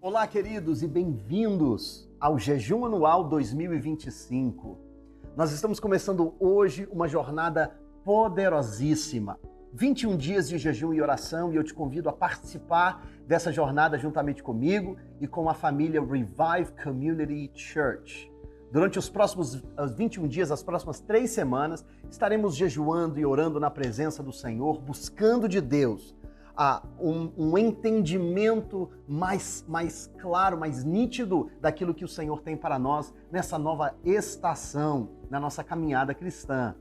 Olá, queridos, e bem-vindos ao Jejum Anual 2025. Nós estamos começando hoje uma jornada poderosíssima. 21 dias de jejum e oração, e eu te convido a participar dessa jornada juntamente comigo e com a família Revive Community Church. Durante os próximos 21 dias, as próximas 3 semanas, estaremos jejuando e orando na presença do Senhor, buscando de Deus um entendimento mais claro, mais nítido daquilo que o Senhor tem para nós nessa nova estação, na nossa caminhada cristã.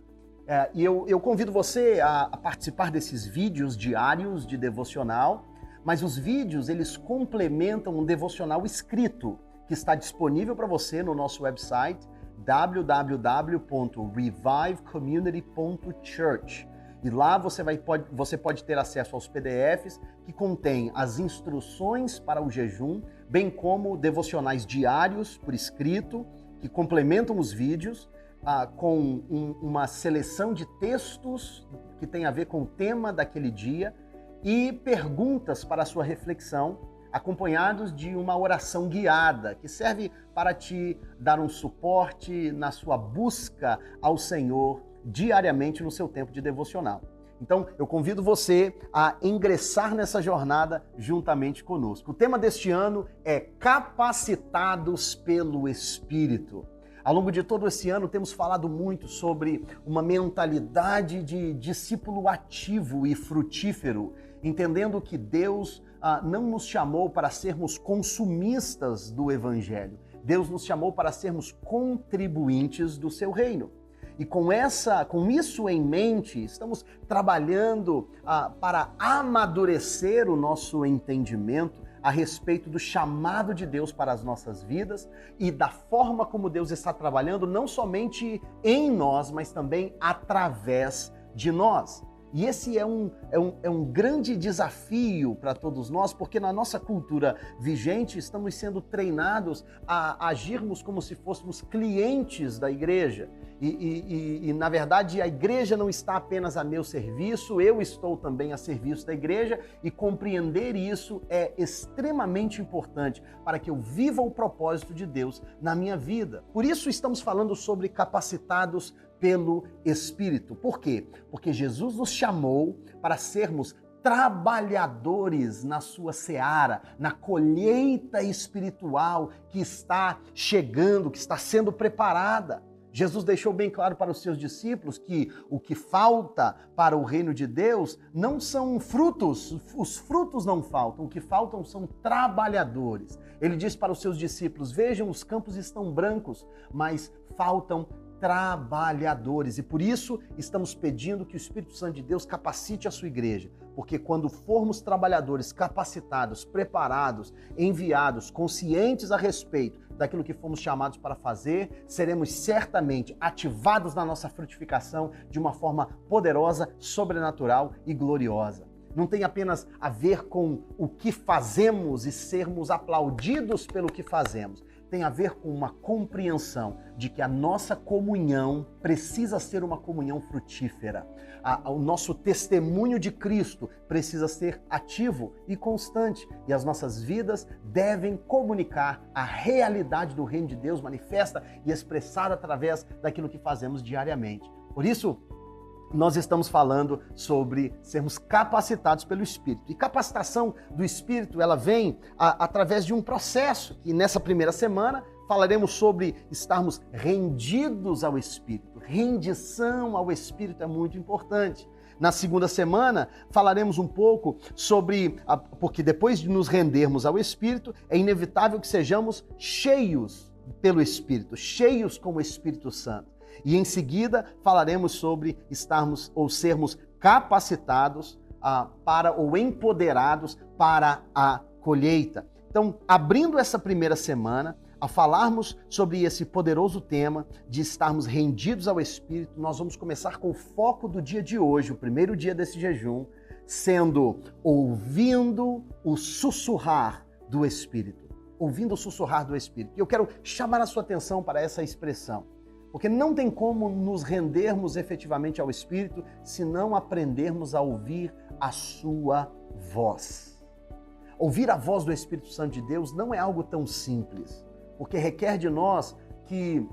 E eu convido você a participar desses vídeos diários de devocional, mas os vídeos, eles complementam um devocional escrito, que está disponível para você no nosso website www.revivecommunity.church. E lá você pode ter acesso aos PDFs que contêm as instruções para o jejum, bem como devocionais diários por escrito, que complementam os vídeos, com uma seleção de textos que tem a ver com o tema daquele dia e perguntas para a sua reflexão, acompanhados de uma oração guiada, que serve para te dar um suporte na sua busca ao Senhor diariamente no seu tempo de devocional. Então, eu convido você a ingressar nessa jornada juntamente conosco. O tema deste ano é Capacitados pelo Espírito. Ao longo de todo esse ano, temos falado muito sobre uma mentalidade de discípulo ativo e frutífero, entendendo que Deus não nos chamou para sermos consumistas do Evangelho. Deus nos chamou para sermos contribuintes do seu reino. E com isso em mente, estamos trabalhando para amadurecer o nosso entendimento a respeito do chamado de Deus para as nossas vidas e da forma como Deus está trabalhando não somente em nós, mas também através de nós. E esse é um grande desafio para todos nós, porque na nossa cultura vigente estamos sendo treinados a agirmos como se fôssemos clientes da igreja. E na verdade, a igreja não está apenas a meu serviço, eu estou também a serviço da igreja, e compreender isso é extremamente importante para que eu viva o propósito de Deus na minha vida. Por isso estamos falando sobre capacitados pelo Espírito. Por quê? Porque Jesus nos chamou para sermos trabalhadores na sua seara, na colheita espiritual que está chegando, que está sendo preparada. Jesus deixou bem claro para os seus discípulos que o que falta para o reino de Deus não são frutos, os frutos não faltam, o que faltam são trabalhadores. Ele disse para os seus discípulos: vejam, os campos estão brancos, mas faltam trabalhadores, e por isso estamos pedindo que o Espírito Santo de Deus capacite a sua igreja, porque quando formos trabalhadores capacitados, preparados, enviados, conscientes a respeito daquilo que fomos chamados para fazer, seremos certamente ativados na nossa frutificação de uma forma poderosa, sobrenatural e gloriosa. Não tem apenas a ver com o que fazemos e sermos aplaudidos pelo que fazemos. Tem a ver com uma compreensão de que a nossa comunhão precisa ser uma comunhão frutífera. O nosso testemunho de Cristo precisa ser ativo e constante. E as nossas vidas devem comunicar a realidade do reino de Deus manifesta e expressada através daquilo que fazemos diariamente. Por isso, nós estamos falando sobre sermos capacitados pelo Espírito. E capacitação do Espírito, ela vem através de um processo. E nessa primeira semana falaremos sobre estarmos rendidos ao Espírito. Rendição ao Espírito é muito importante. Na segunda semana falaremos um pouco sobre, porque depois de nos rendermos ao Espírito, é inevitável que sejamos cheios pelo Espírito, cheios com o Espírito Santo. E em seguida falaremos sobre estarmos ou sermos capacitados ou empoderados para a colheita. Então, abrindo essa primeira semana, a falarmos sobre esse poderoso tema de estarmos rendidos ao Espírito, nós vamos começar com o foco do dia de hoje, o primeiro dia desse jejum, sendo ouvindo o sussurrar do Espírito. Ouvindo o sussurrar do Espírito. E eu quero chamar a sua atenção para essa expressão. Porque não tem como nos rendermos efetivamente ao Espírito se não aprendermos a ouvir a sua voz. ouvir a voz do Espírito Santo de Deus não é algo tão simples, porque requer de nós que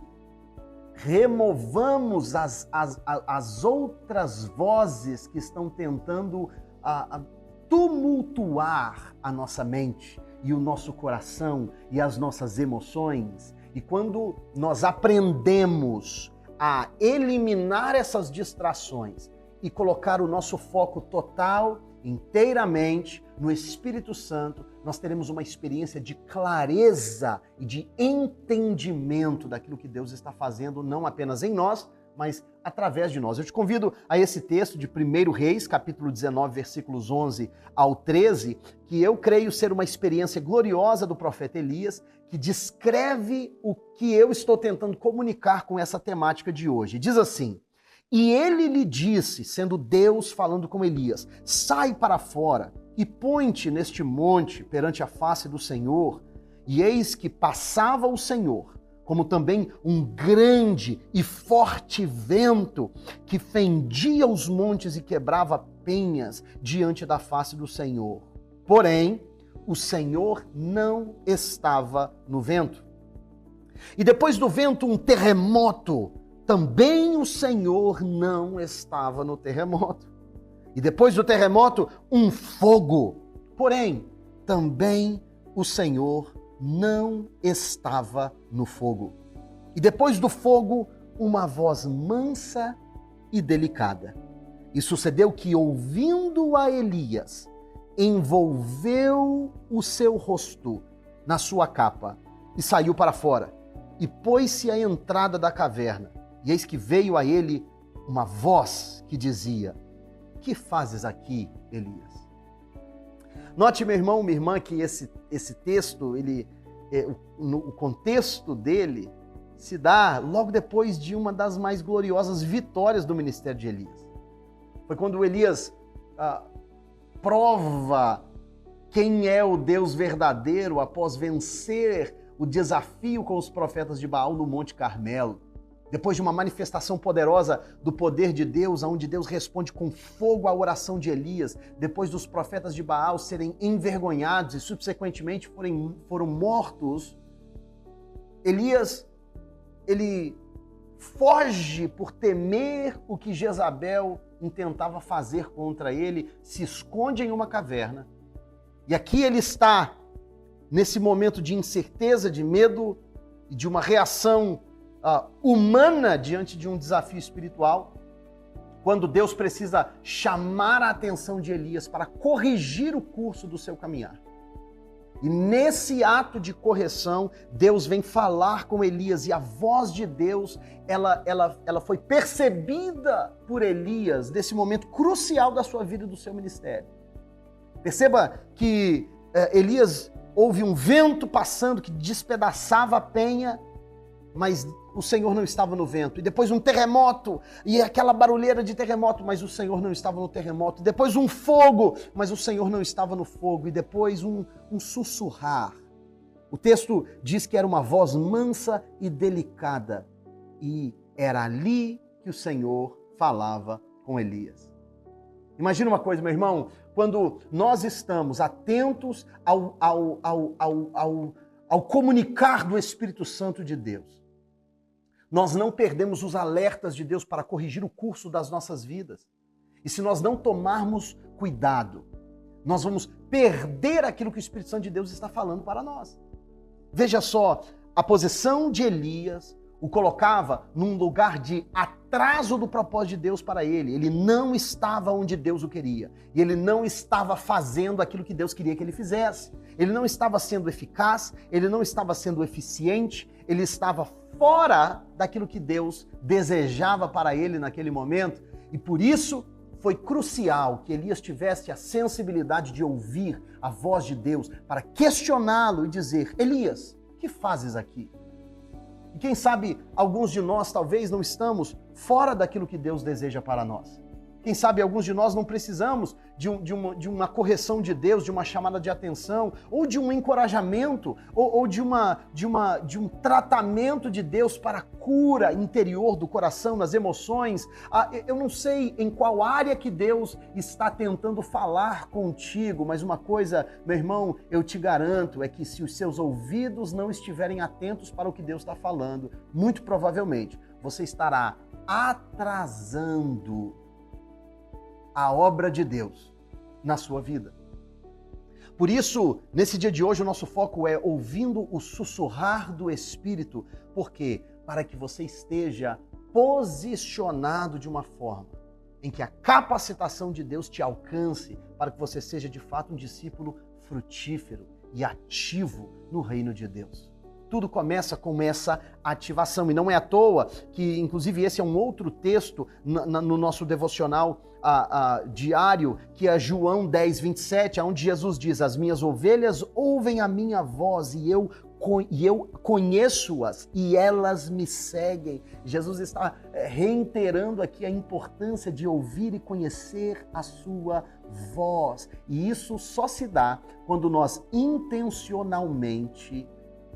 removamos as outras vozes que estão tentando tumultuar a nossa mente e o nosso coração e as nossas emoções. E quando nós aprendemos a eliminar essas distrações e colocar o nosso foco total, inteiramente, no Espírito Santo, nós teremos uma experiência de clareza e de entendimento daquilo que Deus está fazendo, não apenas em nós, mas através de nós. Eu te convido a esse texto de 1 Reis, capítulo 19, versículos 11 ao 13, que eu creio ser uma experiência gloriosa do profeta Elias, que descreve o que eu estou tentando comunicar com essa temática de hoje. Diz assim: e ele lhe disse, sendo Deus falando com Elias, sai para fora e põe-te neste monte perante a face do Senhor. E eis que passava o Senhor, como também um grande e forte vento que fendia os montes e quebrava penhas diante da face do Senhor. Porém, o Senhor não estava no vento. E depois do vento, um terremoto. Também o Senhor não estava no terremoto. E depois do terremoto, um fogo. Porém, também o Senhor não estava no fogo. E depois do fogo, uma voz mansa e delicada. E sucedeu que, ouvindo a Elias, envolveu o seu rosto na sua capa e saiu para fora. E pôs-se à entrada da caverna. E eis que veio a ele uma voz que dizia: que fazes aqui, Elias? Note, meu irmão, minha irmã, que esse texto, o contexto dele se dá logo depois de uma das mais gloriosas vitórias do ministério de Elias. Foi quando Elias prova quem é o Deus verdadeiro após vencer o desafio com os profetas de Baal no Monte Carmelo. Depois de uma manifestação poderosa do poder de Deus, onde Deus responde com fogo à oração de Elias, depois dos profetas de Baal serem envergonhados e subsequentemente foram mortos, Elias, ele foge por temer o que Jezabel intentava fazer contra ele, se esconde em uma caverna. E aqui ele está, nesse momento de incerteza, de medo e de uma reação humana diante de um desafio espiritual, quando Deus precisa chamar a atenção de Elias para corrigir o curso do seu caminhar. E nesse ato de correção, Deus vem falar com Elias e a voz de Deus, ela foi percebida por Elias nesse momento crucial da sua vida e do seu ministério. Perceba que Elias ouve um vento passando que despedaçava a penha, mas o Senhor não estava no vento. E depois um terremoto, e aquela barulheira de terremoto, mas o Senhor não estava no terremoto. E depois um fogo, mas o Senhor não estava no fogo. E depois um sussurrar. O texto diz que era uma voz mansa e delicada. E era ali que o Senhor falava com Elias. Imagina uma coisa, meu irmão, quando nós estamos atentos ao comunicar do Espírito Santo de Deus, nós não perdemos os alertas de Deus para corrigir o curso das nossas vidas. E se nós não tomarmos cuidado, nós vamos perder aquilo que o Espírito Santo de Deus está falando para nós. Veja só, a posição de Elias o colocava num lugar de atraso do propósito de Deus para ele. Ele não estava onde Deus o queria. E ele não estava fazendo aquilo que Deus queria que ele fizesse. Ele não estava sendo eficaz, ele não estava sendo eficiente, ele estava fora daquilo que Deus desejava para ele naquele momento. E por isso foi crucial que Elias tivesse a sensibilidade de ouvir a voz de Deus para questioná-lo e dizer: Elias, que fazes aqui? E quem sabe alguns de nós talvez não estamos fora daquilo que Deus deseja para nós. Quem sabe alguns de nós não precisamos de uma correção de Deus, de uma chamada de atenção, ou de um encorajamento, ou de um tratamento de Deus para a cura interior do coração, nas emoções. Eu não sei em qual área que Deus está tentando falar contigo, mas uma coisa, meu irmão, eu te garanto, é que se os seus ouvidos não estiverem atentos para o que Deus está falando, muito provavelmente você estará atrasando a obra de Deus na sua vida. Por isso, nesse dia de hoje, o nosso foco é ouvindo o sussurrar do Espírito. Por quê? Para que você esteja posicionado de uma forma em que a capacitação de Deus te alcance, para que você seja de fato um discípulo frutífero e ativo no reino de Deus. Tudo começa com essa ativação. E não é à toa que, inclusive, esse é um outro texto no nosso devocional diário, que é João 10, 27, onde Jesus diz: as minhas ovelhas ouvem a minha voz e eu conheço-as e elas me seguem. Jesus está reiterando aqui a importância de ouvir e conhecer a sua voz. E isso só se dá quando nós intencionalmente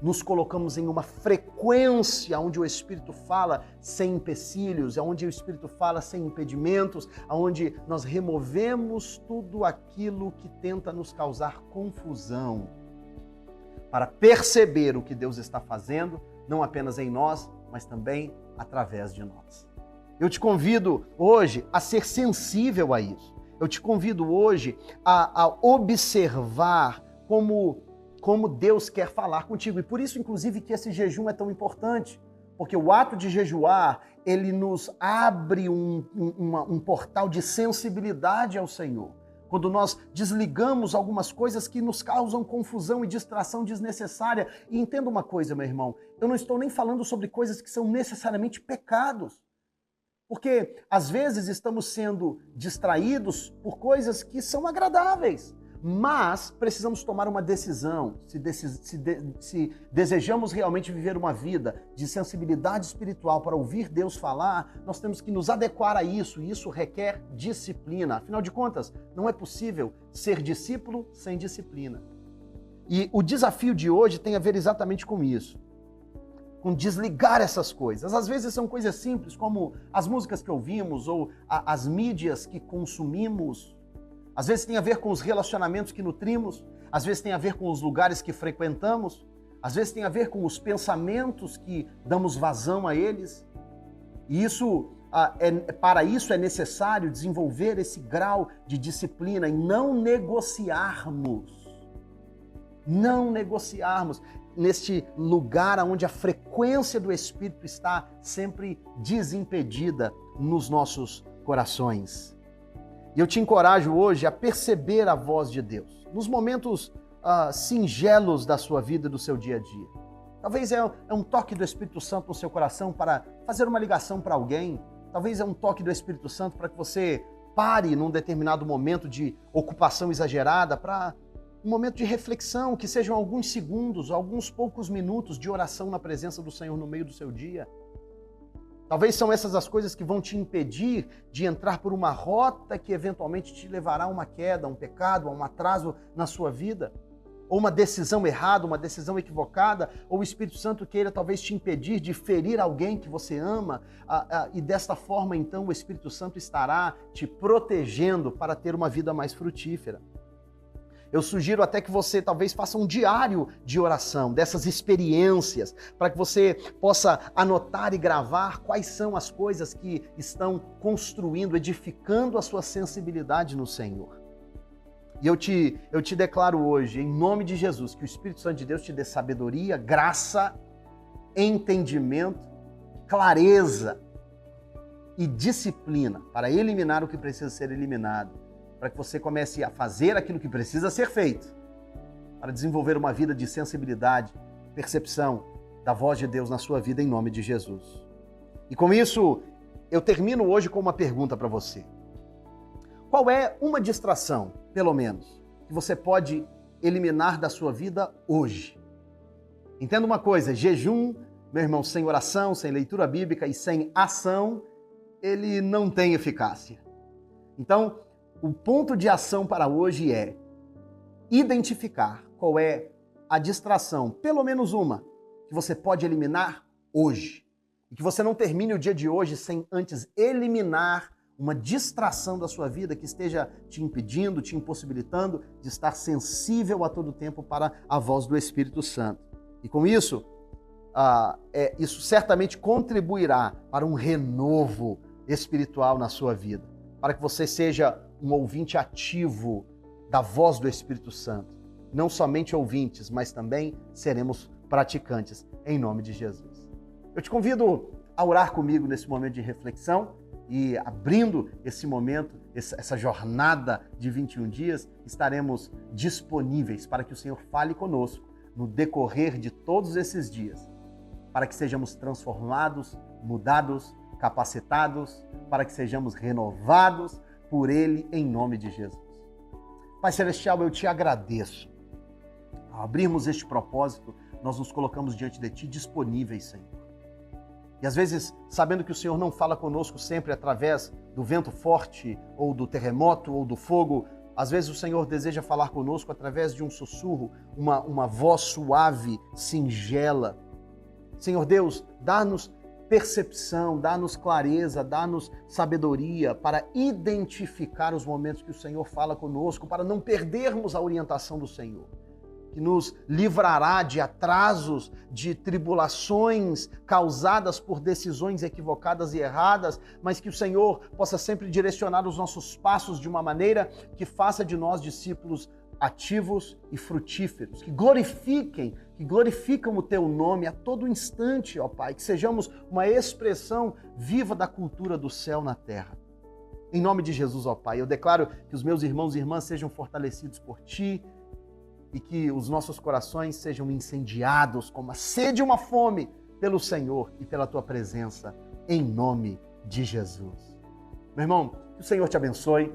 nos colocamos em uma frequência onde o Espírito fala sem empecilhos, onde o Espírito fala sem impedimentos, onde nós removemos tudo aquilo que tenta nos causar confusão, para perceber o que Deus está fazendo, não apenas em nós, mas também através de nós. Eu te convido hoje a ser sensível a isso. Eu te convido hoje a observar como Deus quer falar contigo. E por isso, inclusive, que esse jejum é tão importante. Porque o ato de jejuar, ele nos abre um portal de sensibilidade ao Senhor. Quando nós desligamos algumas coisas que nos causam confusão e distração desnecessária. E entenda uma coisa, meu irmão, eu não estou nem falando sobre coisas que são necessariamente pecados. Porque, às vezes, estamos sendo distraídos por coisas que são agradáveis. Mas precisamos tomar uma decisão. Se desejamos realmente viver uma vida de sensibilidade espiritual para ouvir Deus falar, nós temos que nos adequar a isso, e isso requer disciplina. Afinal de contas, não é possível ser discípulo sem disciplina. E o desafio de hoje tem a ver exatamente com isso, com desligar essas coisas. Às vezes são coisas simples, como as músicas que ouvimos ou as mídias que consumimos. Às vezes tem a ver com os relacionamentos que nutrimos, às vezes tem a ver com os lugares que frequentamos, às vezes tem a ver com os pensamentos que damos vazão a eles. E para isso é necessário desenvolver esse grau de disciplina e não negociarmos neste lugar onde a frequência do Espírito está sempre desimpedida nos nossos corações. E eu te encorajo hoje a perceber a voz de Deus nos momentos singelos da sua vida e do seu dia a dia. Talvez é um toque do Espírito Santo no seu coração para fazer uma ligação para alguém. Talvez é um toque do Espírito Santo para que você pare num determinado momento de ocupação exagerada para um momento de reflexão, que sejam alguns segundos, alguns poucos minutos de oração na presença do Senhor no meio do seu dia. Talvez são essas as coisas que vão te impedir de entrar por uma rota que eventualmente te levará a uma queda, a um pecado, a um atraso na sua vida. Ou uma decisão errada, uma decisão equivocada, ou o Espírito Santo queira talvez te impedir de ferir alguém que você ama, e desta forma então o Espírito Santo estará te protegendo para ter uma vida mais frutífera. Eu sugiro até que você talvez faça um diário de oração, dessas experiências, para que você possa anotar e gravar quais são as coisas que estão construindo, edificando a sua sensibilidade no Senhor. E eu te declaro hoje, em nome de Jesus, que o Espírito Santo de Deus te dê sabedoria, graça, entendimento, clareza e disciplina para eliminar o que precisa ser eliminado, para que você comece a fazer aquilo que precisa ser feito, para desenvolver uma vida de sensibilidade, percepção da voz de Deus na sua vida, em nome de Jesus. E com isso, eu termino hoje com uma pergunta para você. Qual é uma distração, pelo menos, que você pode eliminar da sua vida hoje? Entenda uma coisa, jejum, meu irmão, sem oração, sem leitura bíblica e sem ação, ele não tem eficácia. Então, o ponto de ação para hoje é identificar qual é a distração, pelo menos uma, que você pode eliminar hoje. E que você não termine o dia de hoje sem antes eliminar uma distração da sua vida que esteja te impedindo, te impossibilitando de estar sensível a todo tempo para a voz do Espírito Santo. E com isso, isso certamente contribuirá para um renovo espiritual na sua vida, para que você seja um ouvinte ativo da voz do Espírito Santo. Não somente ouvintes, mas também seremos praticantes, em nome de Jesus. Eu te convido a orar comigo nesse momento de reflexão e abrindo esse momento, essa jornada de 21 dias, estaremos disponíveis para que o Senhor fale conosco no decorrer de todos esses dias, para que sejamos transformados, mudados, capacitados, para que sejamos renovados por Ele, em nome de Jesus. Pai Celestial, eu te agradeço. Ao abrirmos este propósito, nós nos colocamos diante de Ti disponíveis, Senhor. E às vezes, sabendo que o Senhor não fala conosco sempre através do vento forte, ou do terremoto, ou do fogo, às vezes o Senhor deseja falar conosco através de um sussurro, uma voz suave, singela. Senhor Deus, dá-nos percepção, dá-nos clareza, dá-nos sabedoria para identificar os momentos que o Senhor fala conosco, para não perdermos a orientação do Senhor, que nos livrará de atrasos, de tribulações causadas por decisões equivocadas e erradas, mas que o Senhor possa sempre direcionar os nossos passos de uma maneira que faça de nós discípulos ativos e frutíferos, que glorificam o Teu nome a todo instante, ó Pai, que sejamos uma expressão viva da cultura do céu na terra. Em nome de Jesus, ó Pai, eu declaro que os meus irmãos e irmãs sejam fortalecidos por Ti e que os nossos corações sejam incendiados como a sede e uma fome pelo Senhor e pela Tua presença, em nome de Jesus. Meu irmão, que o Senhor te abençoe.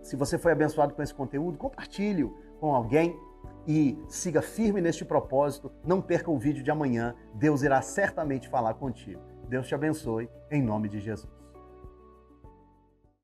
Se você foi abençoado com esse conteúdo, compartilhe-o com alguém e siga firme neste propósito. Não perca o vídeo de amanhã. Deus irá certamente falar contigo. Deus te abençoe, em nome de Jesus.